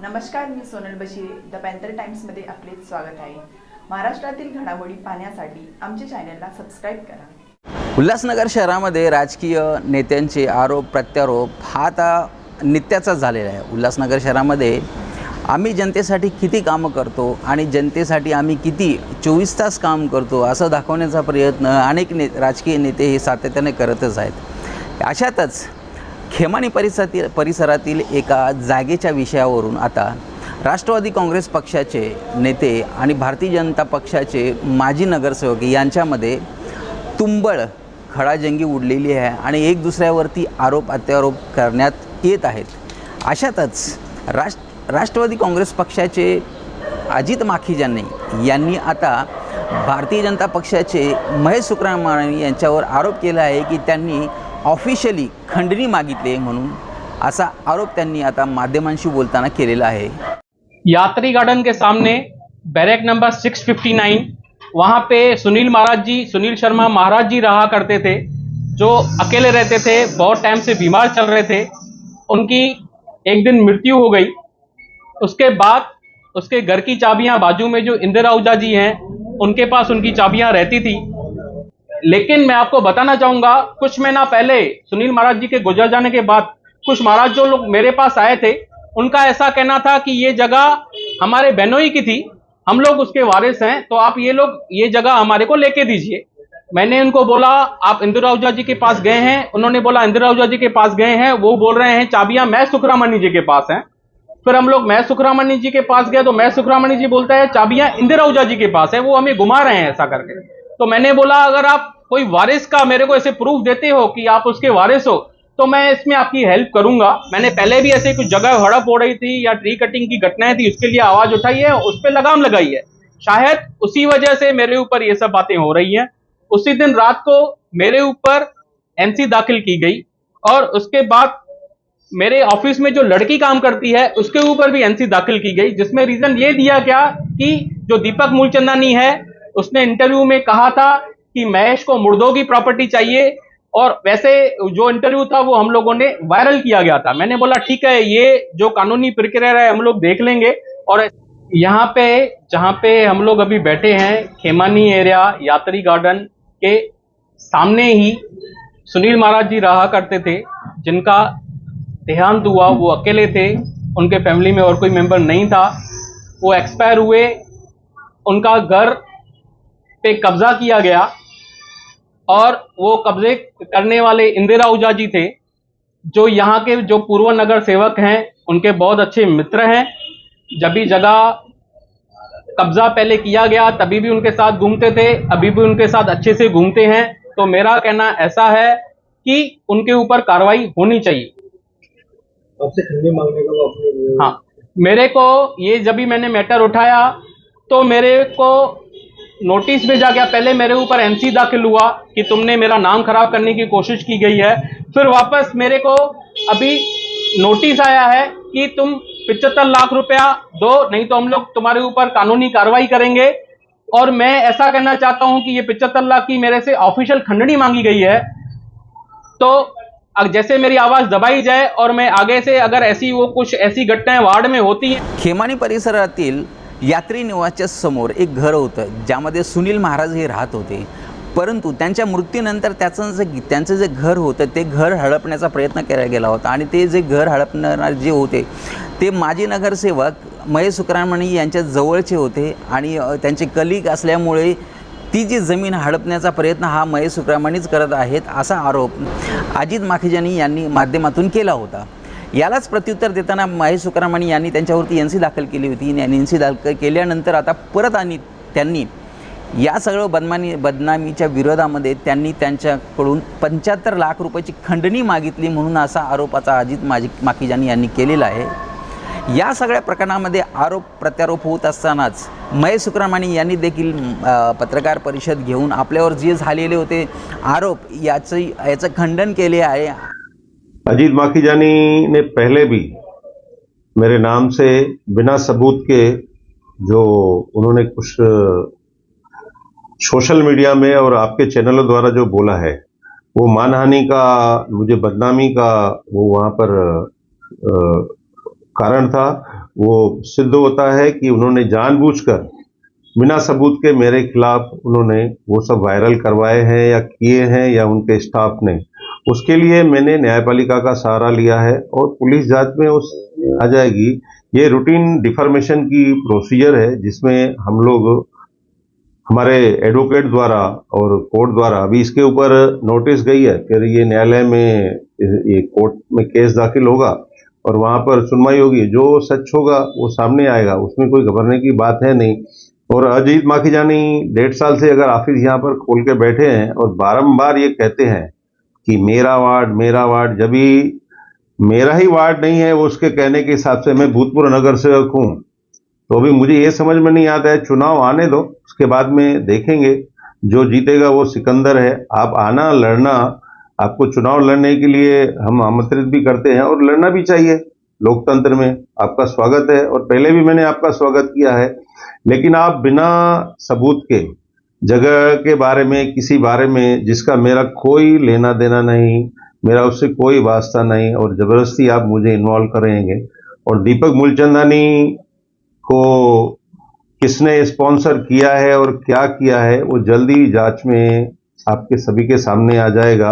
नमस्कार, मी Sonal Bashir. The panther टाइम्समध्ये आपले स्वागत आहे. महाराष्ट्रातील घडामोडी पाहण्यासाठी आमच्या चॅनलला सबस्क्राईब करा. उल्हासनगर शहरामध्ये राजकीय नेत्यांचे आरोप प्रत्यारोप हा आता नित्याचा झालेला आहे. उल्हासनगर शहरामध्ये आम्ही जनतेसाठी किती कामं करतो आणि जनतेसाठी आम्ही किती 24 तास काम करतो असं दाखवण्याचा प्रयत्न अनेक राजकीय नेते हे सातत्याने करतच आहेत. अशातच खेमानी परिसरातील एका जागेच्या विषयावरून आता राष्ट्रवादी काँग्रेस पक्षाचे नेते आणि भारतीय जनता पक्षाचे माजी नगरसेवक यांच्यामध्ये तुंबळ खडाजंगी उडलेली आहे आणि एक दुसऱ्यावरती आरोप प्रत्यारोप करण्यात येत आहेत. अशातच राष्ट्रवादी काँग्रेस पक्षाचे अजित माखीजानी यांनी आता भारतीय जनता पक्षाचे महेश सुक्रामाणी यांच्यावर आरोप केला आहे की त्यांनी ऑफिशियली खंडणी मागितली म्हणून असा आरोप त्यांनी आता माध्यमांशी बोलताना केलेला आहे. यात्री गार्डन के सामने बैरक नंबर 659 वहाँ पे सुनील शर्मा महाराज जी रहा करते थे, जो अकेले रहते थे, बहुत टाइम से बीमार चल रहे थे. उनकी एक दिन मृत्यु हो गई. उसके बाद उसके घर की चाबियां बाजू में जो इंदिरा आहूजा जी हैं उनके पास उनकी चाबियां रहती थी. लेकिन मैं आपको बताना चाहूंगा, कुछ महीना पहले सुनील महाराज जी के गुजर जाने के बाद कुछ महाराज जो लोग मेरे पास आए थे, उनका ऐसा कहना था कि ये जगह हमारे बहनोई की थी, हम लोग उसके वारिस हैं, तो आप ये जगह हमारे को लेके दीजिए. मैंने उनको बोला आप इंदिरा आहूजा जी के पास गए हैं? उन्होंने बोला इंदिरा आहूजा जी के पास गए हैं, वो बोल रहे हैं चाबियां महेश सुक्रामणी जी के पास हैं. फिर हम लोग महेश सुक्रामणी जी के पास गए तो महेश सुक्रामणी जी बोलता है चाबियां इंदिरा आहूजा जी के पास है, वो हमें घुमा रहे हैं ऐसा करके. तो मैंने बोला अगर आप कोई वारिस का मेरे को ऐसे प्रूफ देते हो कि आप उसके वारिस हो तो मैं इसमें आपकी हेल्प करूंगा. मैंने पहले भी ऐसे कुछ जगह हड़प हो रही थी या ट्री कटिंग की घटनाएं थी, उसके लिए आवाज उठाई है, उस पर लगाम लगाई है. शायद उसी वजह से मेरे ऊपर ये सब बातें हो रही हैं. उसी दिन रात को मेरे ऊपर एनसी दाखिल की गई और उसके बाद मेरे ऑफिस में जो लड़की काम करती है उसके ऊपर भी एनसी दाखिल की गई, जिसमें रीजन ये दिया गया कि जो दीपक मूलचंदानी है उसने इंटरव्यू में कहा था कि महेश को मुर्दों की प्रॉपर्टी चाहिए, और वैसे जो इंटरव्यू था वो हम लोगों ने वायरल किया गया था. मैंने बोला ठीक है, ये जो कानूनी प्रक्रिया है हम लोग देख लेंगे. और यहाँ पे जहाँ पे हम लोग अभी बैठे हैं, खेमानी एरिया यात्री गार्डन के सामने ही सुनील महाराज जी रहा करते थे, जिनका देहांत हुआ. वो अकेले थे, उनके फैमिली में और कोई मेंबर नहीं था. वो एक्सपायर हुए. उनका घर पे कब्जा किया गया और वो कब्जे करने वाले इंदिरा आहूजा जी थे, जो यहाँ के जो पूर्व नगर सेवक हैं उनके बहुत अच्छे मित्र हैं. जब भी जगह कब्जा पहले किया गया तभी भी उनके साथ घूमते थे, अभी भी उनके साथ अच्छे से घूमते हैं. तो मेरा कहना ऐसा है कि उनके ऊपर कार्रवाई होनी चाहिए. आपसे खंडनी मांगने का हाँ, मेरे को ये जब भी मैंने मैटर उठाया तो मेरे को नोटिस भेजा गया. पहले मेरे ऊपर एनसी दाखिल हुआ कि तुमने मेरा नाम खराब करने की कोशिश की गई है. फिर वापस मेरे को अभी नोटिस आया है कि तुम 75 लाख रुपया दो, नहीं तो हम लोग तुम्हारे ऊपर कानूनी कार्रवाई करेंगे. और मैं ऐसा कहना चाहता हूं कि ये 75 लाख की मेरे से ऑफिशियल खंडनी मांगी गई है, तो जैसे मेरी आवाज दबाई जाए और मैं आगे से अगर कुछ ऐसी घटनाएं वार्ड में होती हैं. खेमानी परिसरातील यात्री निवासच्या समोर एक घर होतं ज्यामध्ये सुनील महाराज हे राहत होते, परंतु त्यांच्या मृत्यूनंतर त्यांचं जे घर होतं ते घर हडपण्याचा प्रयत्न केला गेला होता. आणि ते जे घर हडपणारे जे होते ते माजी नगरसेवक महेश सुक्रामणी यांच्या जवळचे होते आणि त्यांचे कलीग असल्यामुळे ती जी जमीन हडपण्याचा प्रयत्न हा महेश सुक्रामणीच करत आहेत असा आरोप अजित माखीजानी यांनी माध्यमातून केला होता. यालाच प्रत्युत्तर देताना महेश सुक्रामणी यांनी त्यांच्यावरती एनसी दाखल केली होती. एनसी दाखल केल्यानंतर आता परत आणि त्यांनी या सगळं बदनामीच्या विरोधामध्ये त्यांनी त्यांच्याकडून 75 लाख रुपयाची खंडणी मागितली म्हणून असा आरोपाचा अजित माखीजानी यांनी केलेला आहे. या सगळ्या प्रकरणामध्ये आरोप प्रत्यारोप होत असतानाच महेश सुक्रामणी यांनी देखील पत्रकार परिषद घेऊन आपल्यावर जे झालेले होते आरोप याचं खंडन केले आहे. अजीत माखीजानी ने पहले भी मेरे नाम से बिना सबूत के जो उन्होंने कुछ सोशल मीडिया में और आपके चैनलों द्वारा जो बोला है, वो मानहानि का, मुझे बदनामी का वो वहाँ पर कारण था. वो सिद्ध होता है कि उन्होंने जानबूझकर बिना सबूत के मेरे खिलाफ उन्होंने वो सब वायरल करवाए हैं या किए हैं या उनके स्टाफ ने। उसके लिए मैंने न्यायपालिका का सहारा लिया है और पुलिस जांच में उस आ जाएगी। ये रूटीन डिफॉर्मेशन की प्रोसीजर है जिसमें हम लोग हमारे एडवोकेट द्वारा और कोर्ट द्वारा अभी इसके ऊपर नोटिस गई है, फिर ये न्यायालय में ये कोर्ट में केस दाखिल होगा और वहाँ पर सुनवाई होगी। जो सच होगा वो सामने आएगा, उसमें कोई घबराने की बात है नहीं। और अजीत माखीजानी 1.5 साल से अगर ऑफिस यहाँ पर खोल के बैठे हैं और बारंबार ये कहते हैं कि मेरा वार्ड, जब भी मेरा ही वार्ड नहीं है वो उसके कहने के हिसाब से मैं भूतपूर्व नगर सेवक हूँ, तो अभी मुझे ये समझ में नहीं आता है। चुनाव आने दो, उसके बाद में देखेंगे, जो जीतेगा वो सिकंदर है। आप आना, लड़ना, आपको चुनाव लड़ने के लिए हम आमंत्रित भी करते हैं और लड़ना भी चाहिए। लोकतंत्र में आपका स्वागत है और पहले भी मैंने आपका स्वागत किया है, लेकिन आप बिना सबूत के जगह के बारे में, किसी बारे में जिसका मेरा कोई लेना देना नहीं, मेरा उससे कोई वास्ता नहीं, और जबरदस्ती आप मुझे इन्वॉल्व करेंगे। और दीपक मूलचंदानी को किसने स्पॉन्सर किया है और क्या किया है वो जल्दी जांच में आपके सभी के सामने आ जाएगा।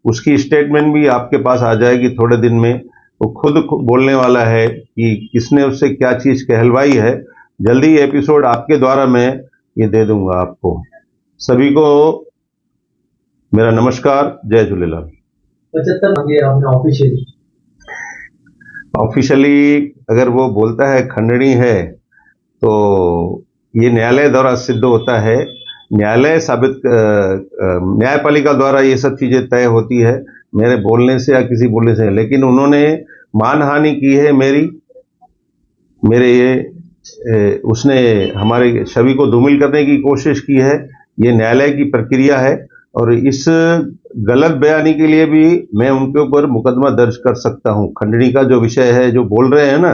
उसकी स्टेटमेंट भी आपके पास आ जाएगी थोड़े दिन में। वो खुद बोलने वाला है कि किसने उससे क्या चीज़ कहलवाई है। जल्दी एपिसोड आपके द्वारा मैं ये दे दूंगा आपको। सभी को मेरा नमस्कार, जय झूलेलाल। 75 मांगे आपने ऑफिशियली अगर वो बोलता है खंडनी है तो ये न्यायालय द्वारा सिद्ध होता है। न्यायालय साबित न्यायपालिका द्वारा ये सब चीज़ें तय होती है, मेरे बोलने से या किसी बोलने से। लेकिन उन्होंने मानहानि की है मेरे उसने हमारे छवि को धूमिल करने की कोशिश की है। ये न्यायालय की प्रक्रिया है और इस गलत बयानी के लिए भी मैं उनके ऊपर मुकदमा दर्ज कर सकता हूं। खंडनी का जो विषय है, जो बोल रहे हैं ना,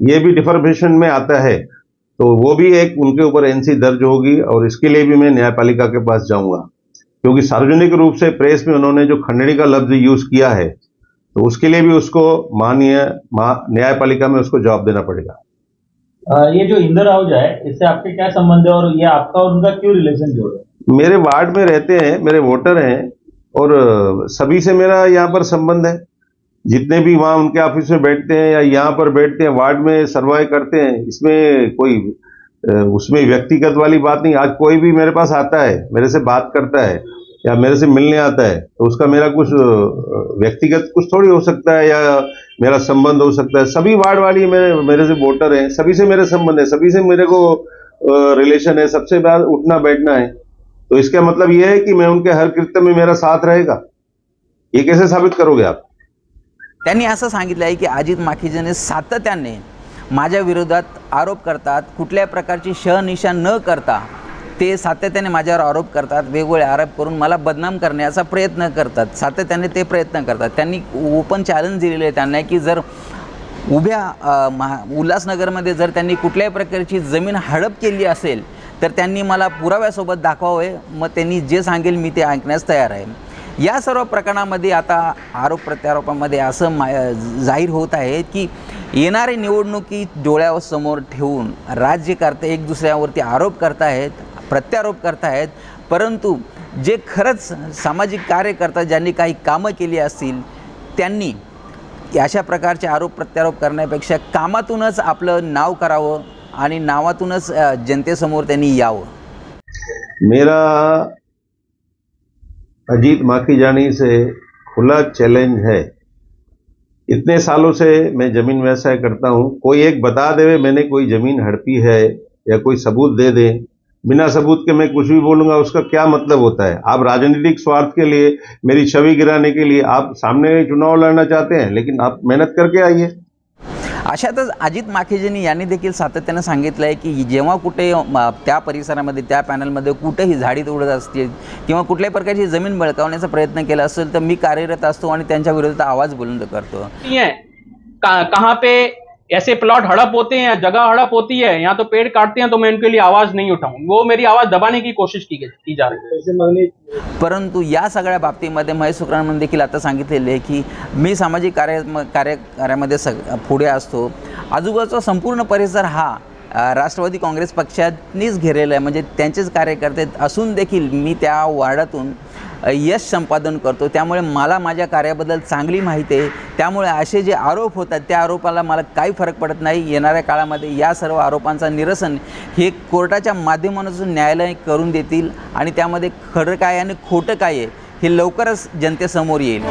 ये भी डिफॉर्मेशन में आता है, तो वो भी एक उनके ऊपर एनसी दर्ज होगी और इसके लिए भी मैं न्यायपालिका के पास जाऊंगा, क्योंकि सार्वजनिक रूप से प्रेस में उन्होंने जो खंडनी का लफ्ज यूज किया है, तो उसके लिए भी उसको न्यायपालिका में उसको जवाब देना पड़ेगा। ये जो इंदर हाउस है, इससे आपके क्या संबंध है और ये आपका और उनका क्यों रिलेशन जोड़ है? मेरे वार्ड में रहते हैं, मेरे वोटर हैं और सभी से मेरा यहाँ पर संबंध है। जितने भी वहाँ उनके ऑफिस में बैठते हैं या यहाँ पर बैठते हैं, वार्ड में सर्वाइव करते हैं, इसमें कोई उसमें व्यक्तिगत वाली बात नहीं। आज कोई भी मेरे पास आता है, मेरे से बात करता है या मेरे से मिलने आता है, तो उसका मेरा कुछ व्यक्तिगत कुछ थोड़ी हो सकता है या मेरा संबंध हो सकता है। सभी वार्ड वाली मेरे से वोटर हैं, सभी से मेरे संबंध है, सभी से मेरे को रिलेशन है, सबसे बात उठना बैठना है। तो इसका मतलब यह है कि मैं उनके हर कृत्य में मेरा साथ रहेगा। ये कैसे साबित करोगे आप? त्यांनी असं सांगितलं आहे की अजित माखीजानी सातत्याने माझ्या विरोधात आरोप करतात, कुठल्या प्रकारची शहनिशा न करता ते सातत्याने माझ्यावर आरोप करतात, वेगवेगळे आरोप करून मला बदनाम करण्याचा प्रयत्न करतात, सातत्याने ते प्रयत्न करतात। त्यांनी ओपन चॅलेंज दिलेले आहे त्यांना की जर उभ्या उल्हासनगरमध्ये जर त्यांनी कुठल्याही प्रकारची जमीन हडप केली असेल तर त्यांनी मला पुराव्यासोबत दाखवावे, मग त्यांनी जे सांगेल मी ते ऐकण्यास तयार आहे। या सर्व प्रकरणामध्ये आता आरोप प्रत्यारोपामध्ये असं जाहीर होत आहे की येणारे निवडणुकी डोळ्यासमोर ठेवून राज्यकर्ते एक दुसऱ्यावरती आरोप करतायत, प्रत्यारोप करतायत, परंतु जे खरंच सामाजिक कार्य करतात, ज्यांनी काही कामं केली असतील, त्यांनी अशा प्रकारचे आरोप प्रत्यारोप करण्यापेक्षा कामातूनच आपलं नाव करावं आणि नावातूनच जनतेसमोर त्यांनी यावं। मेरा अजीत माखीजानी से खुला चैलेंज है। इतने सालों से मैं जमीन व्यवसाय करता हूँ, कोई एक बता दे मैंने कोई जमीन हड़पी है या कोई सबूत दे दे, बिना सबूत के मैं कुछ भी बोलूँगा, उसका क्या मतलब होता है? आप राजनीतिक स्वार्थ के लिए, मेरी छवि गिराने के लिए आप सामने चुनाव लड़ना चाहते हैं, लेकिन आप मेहनत करके आइए। अशातच अजित माखीजानी यांनी देखील सातत्याने सांगितलं आहे की जेव्हा कुठे त्या परिसरामध्ये, त्या पॅनलमध्ये कुठेही झाडीत उडत असतील किंवा कुठल्याही प्रकारची जमीन बळकावण्याचा प्रयत्न केला असेल तर मी कार्यरत असतो आणि त्यांच्या विरोधात आवाज बुलंद करतो। कहाँ पे ऐसे प्लॉट हड़प होते हैं, जगह हड़प होती है, यहाँ तो पेड़ काटते हैं, तो मैं उनके लिए आवाज नहीं उठाऊं। वो मेरी आवाज दबाने की कोशिश की जा रही है। परंतु या सगळ्या बाबतीमध्ये महेश शुक्रानंद देखील आता सांगितलेले आहे की मी सामाजिक कार्यामध्ये पुढे असतो। आजूबाजूचा संपूर्ण परिसर हा राष्ट्रवादी काँग्रेस पक्षानेच घेरलेला आहे, म्हणजे त्यांचेच कार्यकर्ते असून देखील मी त्या वार्डातून यश संपादन करतो, त्यामुळे मला माझ्या कार्याबद्दल चांगली माहिती आहे। त्यामुळे असे जे आरोप होतात त्या आरोपाला मला काही फरक पडत नाही। येणाऱ्या काळामध्ये या सर्व आरोपांचा निरसन हे कोर्टाच्या माध्यमातून न्यायालय करून देतील आणि त्यामध्ये खरं काय आणि खोटं काय आहे हे लवकरच जनतेसमोर येईल।